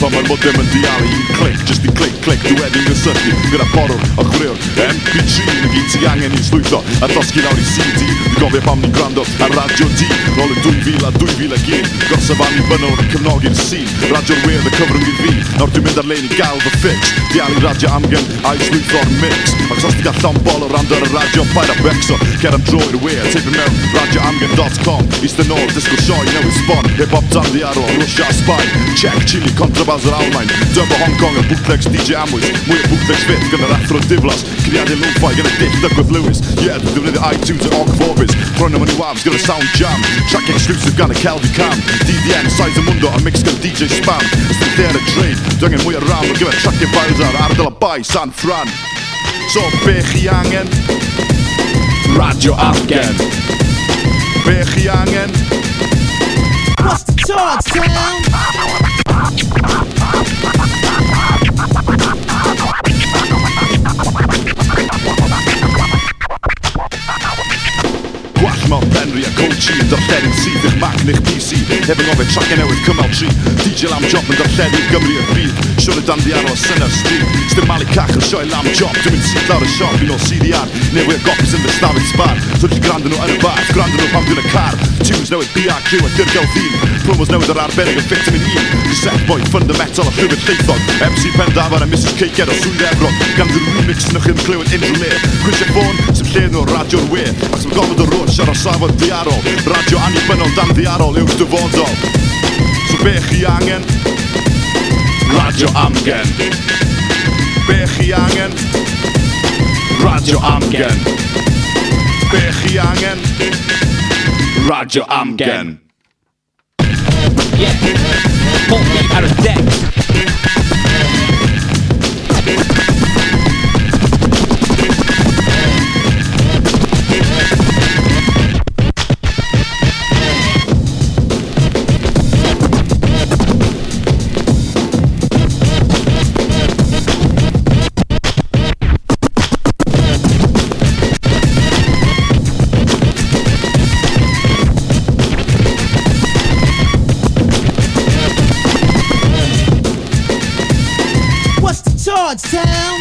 pan mae'r modem yn dialu un clic, just i clic, dwi wedi gysylltu gyda porwr o chwrwr MP3 yn gyd ti angen i'n slwytho a dosgu lawr i CD. Dwi'n gofio pam ni'n gwrando ar Radio D nôl yn 2000 gorsaf annibynnol yn cefnogi'r scene. Radio'r wir y cyfrwng i fi, nawr dwi'n mynd ar lein i gael fy fix, dialu Radio Amgen a'i slwytho'r mix. Ac os ti gael llon bol o rando ar y radio paid a becso, cer am dro i'r wir, teipio mewn radioamgen.com. East and North, disco sioe newydd sbon, hip-hop dandiaro, Russia a Sbaen, Czech, Chile, contrabas yr Almain, Dyrbo Hong Kong, y bootlegs DJ Amwys, mwy o bootlegs fit gyda'r athro diflas, cyrniadau lo-fi gyda Dick Douglas Lewis. Yeah, dwi'n defnyddio iTunes a Og Forbis, thrown nhw'n i wafs gyda Sound Jam, track exclusive gan y Kelvy Cam, DDN, Size of Mundo a mix gyda DJ Spam. Ys dwi'n there a trade, dwi'n angen mwy o ram o gyfer trackau files ar ardal a bai San Fran. So be chi angen? Radio Amgen. Be chi angen? What's the charge, town? Gwall mawr Penri a Cochi yn darlledu'n sydd i'ch Mac neu'ch PC, heb yng ngofio tracio newydd cymal 3. DJ Lam Job yn darlledu Gymru i'r byd, siwr y dandiaro o Synner Street. Stym Mali Cach yn sioe Lam Job, dwi'n mynd sydd lawr y siop i nôl CDR, neu wy'r gopis yn fy stafell sbar. Dwi'n gwrando nhw yn y bar, gwrando nhw pam dwi'n y car. Tunes newydd BRQ a Dirgel Ddyn, promos newydd ar arbennig yn Vitamin E. Cassette Boy, Fundamental a Llwybr Lleithog, MC Pendafar a Mrs Caked o Swydd Efron. Gan ddyn remix nych yn clywed unrhyw le. Cwysio ffôn, sy'n lle nhw radio'r we, ac sy'n gofod o rwsh ar o safod ddiarol. Radio annibynnol dan ddiarol yw'r dyfodol. So be chi angen? Radio Amgen. Be chi angen? Radio Amgen. Be chi angen? Radio Amgen. Yeah, pull me out of debt. What's the charge, town?